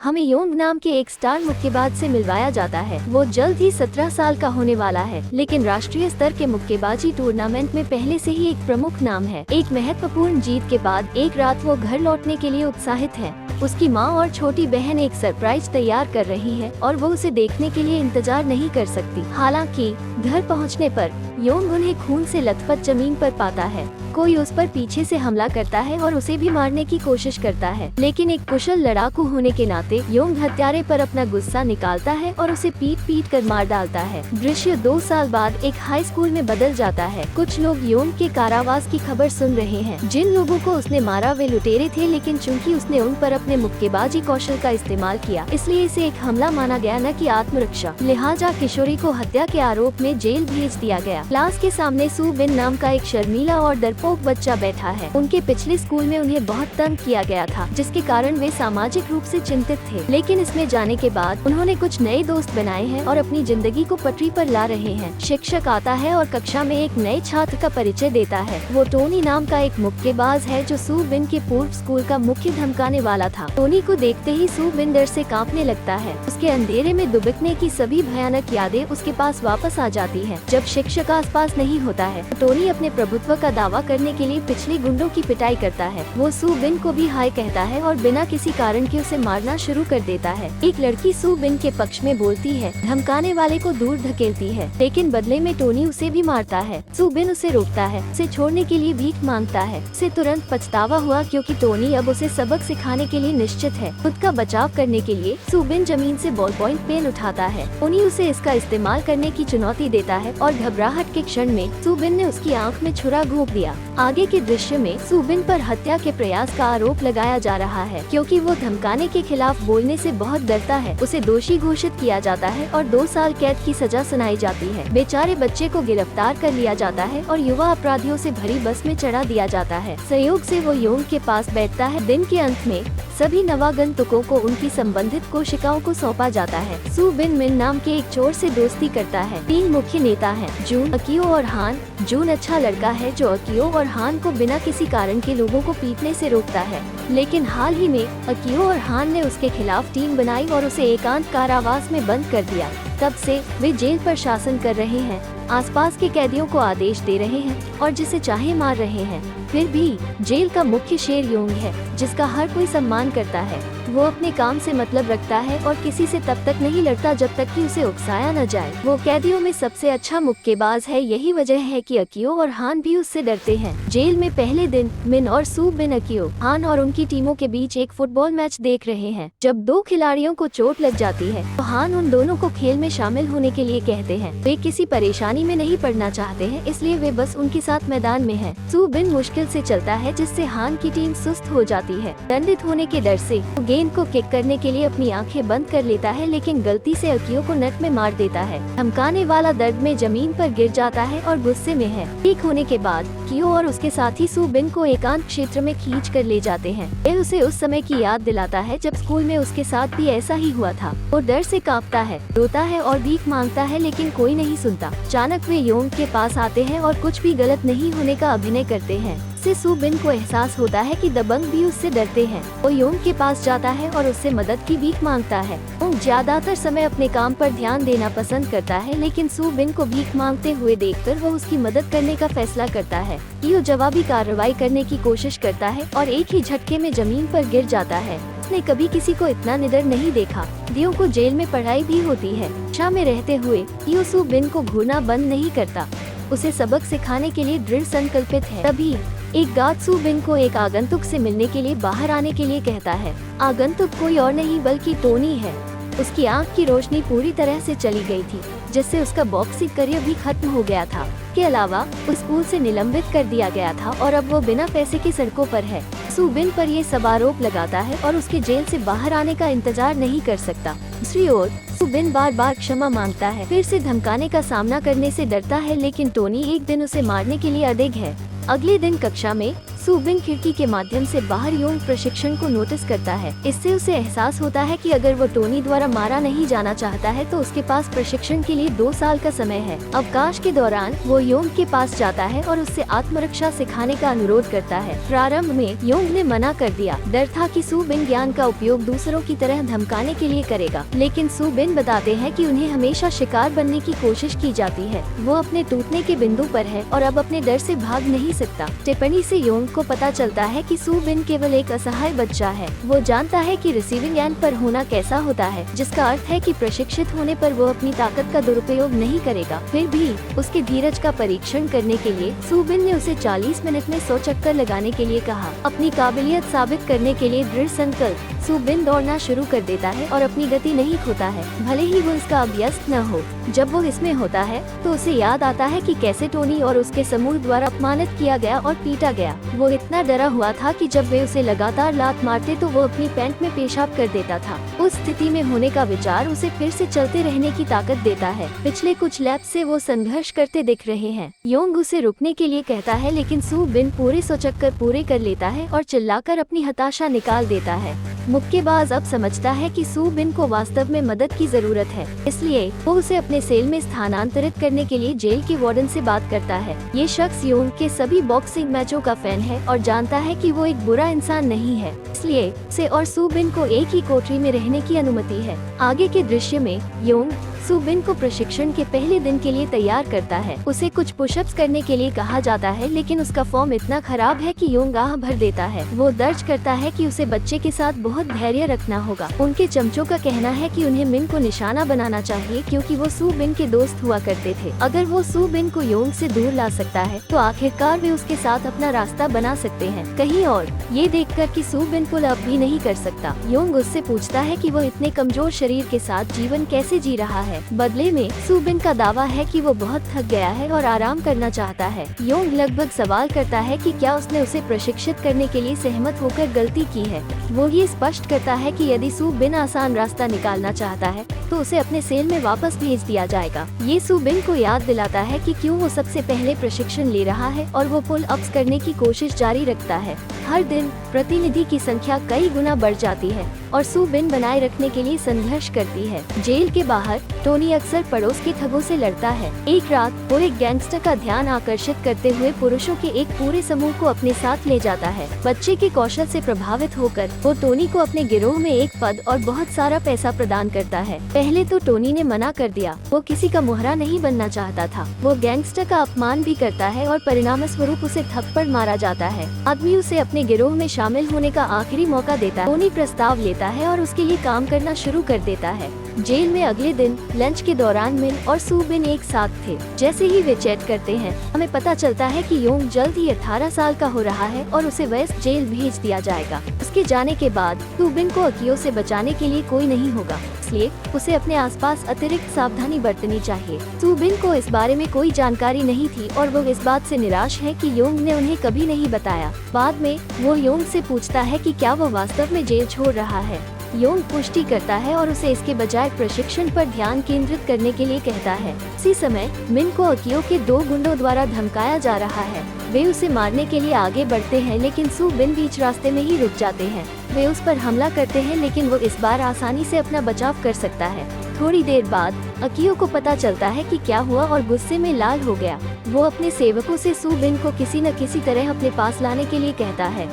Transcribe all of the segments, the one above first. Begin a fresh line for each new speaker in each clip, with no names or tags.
हमें योंग नाम के एक स्टार मुक्केबाज से मिलवाया जाता है। वो जल्द ही 17 साल का होने वाला है, लेकिन राष्ट्रीय स्तर के मुक्केबाजी टूर्नामेंट में पहले से ही एक प्रमुख नाम है। एक महत्वपूर्ण जीत के बाद एक रात वो घर लौटने के लिए उत्साहित है। उसकी माँ और छोटी बहन एक सरप्राइज तैयार कर रही है और वो उसे देखने के लिए इंतजार नहीं कर सकती। हालांकि घर पहुंचने पर योंग उन्हें खून से लथपथ जमीन पर पाता है। कोई उस पर पीछे से हमला करता है और उसे भी मारने की कोशिश करता है, लेकिन एक कुशल लड़ाकू होने के नाते योंग हत्यारे पर अपना गुस्सा निकालता है और उसे पीट कर मार डालता है। दृश्य 2 साल बाद एक हाई स्कूल में बदल जाता है। कुछ लोग योंग के कारावास की खबर सुन रहे हैं। जिन लोगों को उसने मारा वे लुटेरे थे, लेकिन चूंकि उसने उन पर अपने मुक्केबाजी कौशल का इस्तेमाल किया, इसलिए इसे एक हमला माना गया, न कि आत्मरक्षा। लिहाजा किशोरी को हत्या के आरोप में जेल भेज दिया गया। क्लास के सामने सू बिन नाम का एक शर्मीला और डरपोक बच्चा बैठा है। उनके पिछले स्कूल में उन्हें बहुत तंग किया गया था, जिसके कारण वे सामाजिक रूप से चिंतित थे। लेकिन इसमें जाने के बाद उन्होंने कुछ नए दोस्त बनाए हैं और अपनी जिंदगी को पटरी पर ला रहे हैं। शिक्षक आता है और कक्षा में एक नए छात्र का परिचय देता है। वो टोनी नाम का एक मुक्केबाज है जो सू बिन के पूर्व स्कूल का मुख्य धमकाने वाला था। टोनी को देखते ही सू बिन डर से कांपने लगता है। उसके अंधेरे में दुबकने की सभी भयानक यादें उसके पास वापस आ जाती है। जब शिक्षक आसपास नहीं होता है, टोनी अपने प्रभुत्व का दावा करने के लिए पिछले गुंडों की पिटाई करता है। वो सू बिन को भी हाय कहता है और बिना किसी कारण के उसे मारना शुरू कर देता है। एक लड़की सू बिन के पक्ष में बोलती है, धमकाने वाले को दूर धकेलती है, लेकिन बदले में टोनी उसे भी मारता है। सू बिन उसे रोकता है, उसे छोड़ने के लिए भीख मांगता है। उसे तुरंत पछतावा हुआ क्योंकि टोनी अब उसे सबक सिखाने के लिए निश्चित है। खुद का बचाव करने के लिए सू बिन जमीन से बॉल पॉइंट पेन उठाता है। टोनी उसे इसका इस्तेमाल करने की चुनौती देता है और घबराहट के क्षण में सू बिन ने उसकी आंख में छुरा घोंप दिया। आगे के दृश्य में सू बिन पर हत्या के प्रयास का आरोप लगाया जा रहा है, क्योंकि वो धमकाने के खिलाफ बोलने से बहुत डरता है। उसे दोषी घोषित किया जाता है और 2 साल कैद की सजा सुनाई जाती है। बेचारे बच्चे को गिरफ्तार कर लिया जाता है और युवा अपराधियों से भरी बस में चढ़ा दिया जाता है। संयोग से वो योंग के पास बैठता है। दिन के अंत में सभी नवागंतुकों को उनकी संबंधित कोशिकाओं को सौंपा जाता है। सू बिन मिन नाम के एक चोर से दोस्ती करता है। 3 मुख्य नेता हैं, जून, अकियो और हान। जून अच्छा लड़का है जो अकियो और हान को बिना किसी कारण के लोगों को पीटने से रोकता है, लेकिन हाल ही में अकियो और हान ने उसके खिलाफ टीम बनाई और उसे एकांत कारावास में बंद कर दिया। तब से वे जेल पर शासन कर रहे हैं, आसपास के कैदियों को आदेश दे रहे हैं और जिसे चाहे मार रहे हैं। फिर भी जेल का मुख्य शेर योंग है, जिसका हर कोई सम्मान करता है। वो अपने काम से मतलब रखता है और किसी से तब तक नहीं लड़ता जब तक कि उसे उकसाया न जाए। वो कैदियों में सबसे अच्छा मुक्केबाज है। यही वजह है कि अकियो और हान भी उससे डरते हैं। जेल में पहले दिन मिन और सू बिन अकियो, हान और उनकी टीमों के बीच एक फुटबॉल मैच देख रहे हैं। जब 2 खिलाड़ियों को चोट लग जाती है तो हान उन दोनों को खेल में शामिल होने के लिए कहते हैं। वे किसी परेशानी में नहीं पड़ना चाहते हैं, इसलिए वे बस उनके साथ मैदान में हैं। सू बिन मुश्किल से चलता है, जिससे हान की टीम सुस्त हो जाती है। दंडित होने के डर से वो गेंद को किक करने के लिए अपनी आंखें बंद कर लेता है, लेकिन गलती से अकियो को नट में मार देता है। धमकाने वाला दर्द में जमीन पर गिर जाता है और गुस्से में है। ठीक होने के बाद कियो और उसके साथी सू बिन को एकांत क्षेत्र में खींच कर ले जाते हैं। यह उसे उस समय की याद दिलाता है जब स्कूल में उसके साथ भी ऐसा ही हुआ था। वो डर से कांपता है, रोता है और भीख मांगता है, लेकिन कोई नहीं सुनता। अचानक वे योंग के पास आते हैं और कुछ भी गलत नहीं होने का अभिनय करते हैं। इससे सू बिन को एहसास होता है कि दबंग भी उससे डरते हैं। वो योंग के पास जाता है और उससे मदद की भीख मांगता है। योंग ज्यादातर समय अपने काम पर ध्यान देना पसंद करता है, लेकिन सू बिन को भीख मांगते हुए देखकर वो उसकी मदद करने का फैसला करता है। कियो जवाबी कार्रवाई करने की कोशिश करता है और एक ही झटके में जमीन पर गिर जाता है। उसने कभी किसी को इतना निडर नहीं देखा। दियो को जेल में पढ़ाई भी होती है। कक्षा में रहते हुए कियो सू बिन को घूरना बंद नहीं करता, उसे सबक सिखाने के लिए दृढ़ संकल्पित है। तभी एक गार्ड सू बिन को एक आगंतुक से मिलने के लिए बाहर आने के लिए कहता है। आगंतुक कोई और नहीं बल्कि टोनी है। उसकी आंख की रोशनी पूरी तरह से चली गई थी, जिससे उसका बॉक्सिंग करियर भी खत्म हो गया था। के अलावा उस स्कूल से निलंबित कर दिया गया था और अब वो बिना पैसे की सड़कों पर है। सू बिन पर ये सब आरोप लगाता है और उसके जेल से बाहर आने का इंतजार नहीं कर सकता। दूसरी ओर सू बिन बार बार क्षमा मांगता है, फिर से धमकाने का सामना करने से डरता है, लेकिन टोनी एक दिन उसे मारने के लिए अडिग है। अगले दिन कक्षा में सू बिन खिड़की के माध्यम से बाहर योंग प्रशिक्षण को नोटिस करता है। इससे उसे एहसास होता है कि अगर वो टोनी द्वारा मारा नहीं जाना चाहता है तो उसके पास प्रशिक्षण के लिए 2 साल का समय है। अवकाश के दौरान वो योंग के पास जाता है और उससे आत्मरक्षा सिखाने का अनुरोध करता है। प्रारंभ में योंग ने मना कर दिया। डर था कि सू बिन ज्ञान का उपयोग दूसरों की तरह धमकाने के लिए करेगा, लेकिन सू बिन बताते हैं कि उन्हें हमेशा शिकार बनने की कोशिश की जाती है। वो अपने टूटने के बिंदु पर है और अब अपने डर से भाग नहीं सकता। टिप्पणी से योंग को पता चलता है कि सू बिन केवल एक असहाय बच्चा है। वो जानता है कि रिसीविंग एंड पर होना कैसा होता है, जिसका अर्थ है कि प्रशिक्षित होने पर वो अपनी ताकत का दुरुपयोग नहीं करेगा। फिर भी उसके धीरज का परीक्षण करने के लिए सू बिन ने उसे 40 मिनट में 100 चक्कर लगाने के लिए कहा। अपनी काबिलियत साबित करने के लिए दृढ़ संकल्प सू बिन दौड़ना शुरू कर देता है और अपनी गति नहीं खोता है, भले ही वो इसका अभ्यस्त न हो। जब वो इसमें होता है तो उसे याद आता है कि कैसे टोनी और उसके समूह द्वारा अपमानित किया गया और पीटा गया। वो इतना डरा हुआ था कि जब वे उसे लगातार लात मारते तो वो अपनी पैंट में पेशाब कर देता था। उस स्थिति में होने का विचार उसे फिर से चलते रहने की ताकत देता है। पिछले कुछ लैप से वो संघर्ष करते दिख रहे हैं। योंग उसे रुकने के लिए कहता है, लेकिन सू बिन पूरे 100 चक्कर पूरे कर लेता है और चिल्लाकर अपनी हताशा निकाल देता है। मुक्केबाज अब समझता है कि सू बिन को वास्तव में मदद की जरूरत है, इसलिए वो उसे अपने सेल में स्थानांतरित करने के लिए जेल के वार्डन से बात करता है। ये शख्स योंग के सभी बॉक्सिंग मैचों का फैन है और जानता है कि वो एक बुरा इंसान नहीं है, इसलिए उसे और सू बिन को एक ही कोठरी में रहने की अनुमति है। आगे के दृश्य में योंग सू बिन को प्रशिक्षण के पहले दिन के लिए तैयार करता है। उसे कुछ पुशअप्स करने के लिए कहा जाता है, लेकिन उसका फॉर्म इतना खराब है कि योंग आह भर देता है। वो दर्ज करता है कि उसे बच्चे के साथ बहुत धैर्य रखना होगा। उनके चमचों का कहना है कि उन्हें मिन को निशाना बनाना चाहिए, क्योंकि वो सू बिन के दोस्त हुआ करते थे। अगर वो सू बिन को योंग से दूर ला सकता है तो आखिरकार वे उसके साथ अपना रास्ता बना सकते हैं कहीं और। ये देखकर कि सू बिन पुल अप भी नहीं कर सकता, योंग उससे पूछता है कि वो इतने कमजोर शरीर के साथ जीवन कैसे जी रहा है। बदले में सू बिन का दावा है कि वो बहुत थक गया है और आराम करना चाहता है। योंग लगभग सवाल करता है कि क्या उसने उसे प्रशिक्षित करने के लिए सहमत होकर गलती की है। वो ये स्पष्ट करता है कि यदि सू बिन आसान रास्ता निकालना चाहता है तो उसे अपने सेल में वापस भेज दिया जाएगा। ये सू बिन को याद दिलाता है कि क्यों वो सबसे पहले प्रशिक्षण ले रहा है और वो पुल अप्स करने की कोशिश जारी रखता है। हर दिन प्रतिनिधि की संख्या कई गुना बढ़ जाती है और सू बिन बनाए रखने के लिए संघर्ष करती है। जेल के बाहर टोनी अक्सर पड़ोस के ठगों से लड़ता है। एक रात वो एक गैंगस्टर का ध्यान आकर्षित करते हुए पुरुषों के एक पूरे समूह को अपने साथ ले जाता है। बच्चे के कौशल से प्रभावित होकर वो टोनी को अपने गिरोह में एक पद और बहुत सारा पैसा प्रदान करता है। पहले तो टोनी ने मना कर दिया, वो किसी का मोहरा नहीं बनना चाहता था। वो गैंगस्टर का अपमान भी करता है और परिणाम स्वरूप उसे थप्पड़ मारा जाता है। आदमी उसे अपने गिरोह में शामिल होने का आखिरी मौका देता है। टोनी प्रस्ताव लेता है और उसके लिए काम करना शुरू कर देता है। जेल में अगले दिन लंच के दौरान मिन और सू बिन एक साथ थे। जैसे ही वे चैट करते हैं, हमें पता चलता है कि योंग जल्द ही 18 साल का हो रहा है और उसे वेस्ट जेल भेज दिया जाएगा। उसके जाने के बाद सू बिन को अकियो से बचाने के लिए कोई नहीं होगा, इसलिए उसे अपने आसपास अतिरिक्त सावधानी बरतनी चाहिए। सू बिन को इस बारे में कोई जानकारी नहीं थी और वो इस बात से निराश है कि योंग ने उन्हें कभी नहीं बताया। बाद में वो योंग से पूछता है कि क्या वो वास्तव में जेल छोड़ रहा है। योंग पुष्टि करता है और उसे इसके बजाय प्रशिक्षण पर ध्यान केंद्रित करने के लिए कहता है। इसी समय मिन को अकियो के 2 गुंडों द्वारा धमकाया जा रहा है। वे उसे मारने के लिए आगे बढ़ते हैं, लेकिन सू बिन बीच रास्ते में ही रुक जाते हैं। वे उस पर हमला करते हैं, लेकिन वो इस बार आसानी से अपना बचाव कर सकता है। थोड़ी देर बाद अकियो को पता चलता है कि क्या हुआ और गुस्से में लाल हो गया। वो अपने सेवकों से सू बिन को किसी न किसी तरह अपने पास लाने के लिए कहता है।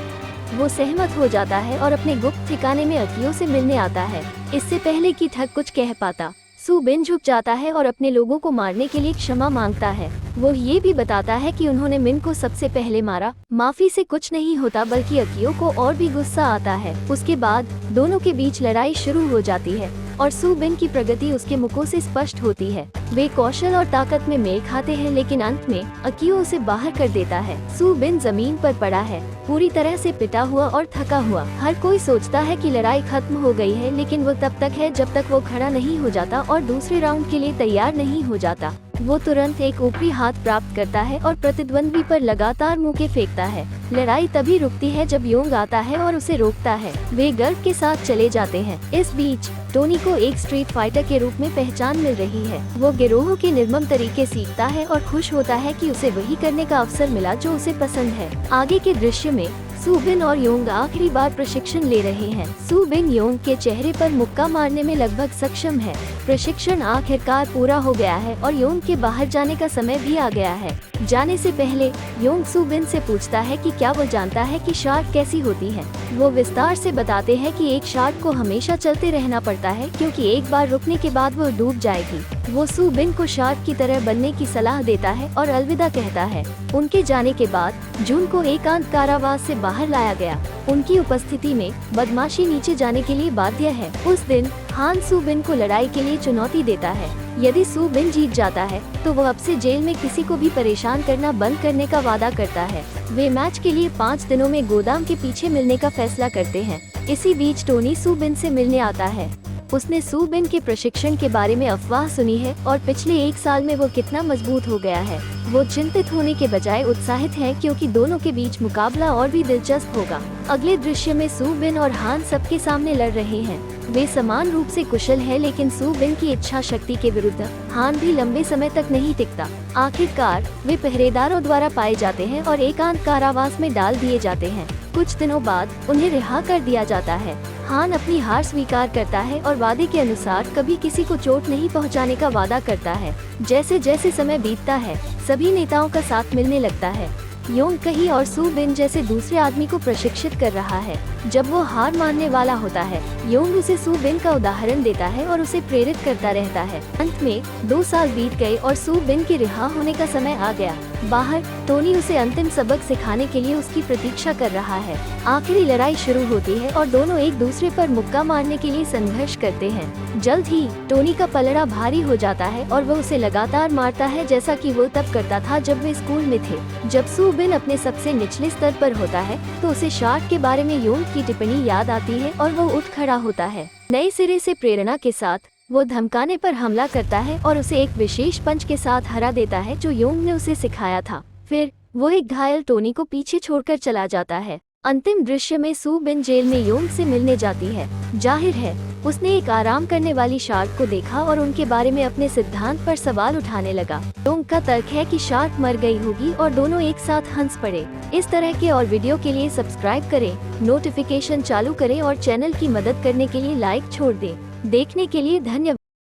वो सहमत हो जाता है और अपने गुप्त ठिकाने में अकियो से मिलने आता है। इससे पहले कि ठग कुछ कह पाता, सू बिन झुक जाता है और अपने लोगों को मारने के लिए क्षमा मांगता है। वो ये भी बताता है कि उन्होंने मिन को सबसे पहले मारा। माफी से कुछ नहीं होता, बल्कि अकियो को और भी गुस्सा आता है। उसके बाद दोनों के बीच लड़ाई शुरू हो जाती है और सू बिन की प्रगति उसके मुखों से स्पष्ट होती है। वे कौशल और ताकत में मेल खाते हैं, लेकिन अंत में अकियो उसे बाहर कर देता है। सू बिन जमीन पर पड़ा है, पूरी तरह से पिटा हुआ और थका हुआ। हर कोई सोचता है कि लड़ाई खत्म हो गई है, लेकिन वो तब तक है जब तक वो खड़ा नहीं हो जाता और दूसरे राउंड के लिए तैयार नहीं हो जाता। वो तुरंत एक ऊपरी हाथ प्राप्त करता है और प्रतिद्वंद्वी पर लगातार मुक्के फेंकता है। लड़ाई तभी रुकती है जब योंग आता है और उसे रोकता है। वे गर्व के साथ चले जाते हैं। इस बीच टोनी को एक स्ट्रीट फाइटर के रूप में पहचान मिल रही है। वो गिरोह के निर्मम तरीके सीखता है और खुश होता है कि उसे वही करने का अवसर मिला जो उसे पसंद है। आगे के दृश्य में सू बिन और योंग आखिरी बार प्रशिक्षण ले रहे हैं। सू बिन योंग के चेहरे पर मुक्का मारने में लगभग सक्षम है। प्रशिक्षण आखिरकार पूरा हो गया है और योंग के बाहर जाने का समय भी आ गया है। जाने से पहले योंग सू बिन से पूछता है कि क्या वो जानता है कि शार्क कैसी होती है। वो विस्तार से बताते हैं कि एक शार्क को हमेशा चलते रहना पड़ता है क्योंकि एक बार रुकने के बाद वो डूब जाएगी। वो सू बिन को शार्क की तरह बनने की सलाह देता है और अलविदा कहता है। उनके जाने के बाद जून को एकांत कारावास से बाहर लाया गया। उनकी उपस्थिति में बदमाशी नीचे जाने के लिए बाध्य है। उस दिन हान सू बिन को लड़ाई के लिए चुनौती देता है। यदि सू बिन जीत जाता है तो वो अब से जेल में किसी को भी परेशान करना बंद करने का वादा करता है। वे मैच के लिए 5 दिनों में गोदाम के पीछे मिलने का फैसला करते हैं। इसी बीच टोनी सू बिन से मिलने आता है। उसने सू बिन के प्रशिक्षण के बारे में अफवाह सुनी है और पिछले 1 साल में वो कितना मजबूत हो गया है। वो चिंतित होने के बजाय उत्साहित है क्योंकि दोनों के बीच मुकाबला और भी दिलचस्प होगा। अगले दृश्य में सू बिन और हान सबके सामने लड़ रहे हैं। वे समान रूप से कुशल है, लेकिन सू बिन की इच्छा शक्ति के विरुद्ध हान भी लंबे समय तक नहीं टिकता। आखिरकार वे पहरेदारों द्वारा पाए जाते हैं और एकांत कारावास में डाल दिए जाते हैं। कुछ दिनों बाद उन्हें रिहा कर दिया जाता है। हान अपनी हार स्वीकार करता है और वादे के अनुसार कभी किसी को चोट नहीं पहुंचाने का वादा करता है। जैसे जैसे समय बीतता है सभी नेताओं का साथ मिलने लगता है। योंग कहीं और सू बिन जैसे दूसरे आदमी को प्रशिक्षित कर रहा है। जब वो हार मानने वाला होता है योंग उसे सू बिन का उदाहरण देता है और उसे प्रेरित करता रहता है। अंत में 2 साल बीत गए और सू बिन के रिहा होने का समय आ गया। बाहर टोनी उसे अंतिम सबक सिखाने के लिए उसकी प्रतीक्षा कर रहा है। आखिरी लड़ाई शुरू होती है और दोनों एक दूसरे पर मुक्का मारने के लिए संघर्ष करते हैं। जल्द ही टोनी का पलड़ा भारी हो जाता है और वह उसे लगातार मारता है जैसा कि वो तब करता था जब वे स्कूल में थे। जब सू बिन अपने सबसे निचले स्तर पर होता है तो उसे शार्क के बारे में योंग की टिप्पणी याद आती है और वो उठ खड़ा होता है। नए सिरे से प्रेरणा के साथ वो धमकाने पर हमला करता है और उसे एक विशेष पंच के साथ हरा देता है जो योंग ने उसे सिखाया था। फिर वो एक घायल टोनी को पीछे छोड़कर चला जाता है। अंतिम दृश्य में सू बिन जेल में योंग से मिलने जाती है। जाहिर है उसने एक आराम करने वाली शार्क को देखा और उनके बारे में अपने सिद्धांत पर सवाल उठाने लगा। योंग का तर्क है कि शार्क मर गई होगी और दोनों एक साथ हंस पड़े। इस तरह के और वीडियो के लिए सब्सक्राइब करें, नोटिफिकेशन चालू करें और चैनल की मदद करने के लिए लाइक छोड़ दें। देखने के लिए धन्यवाद।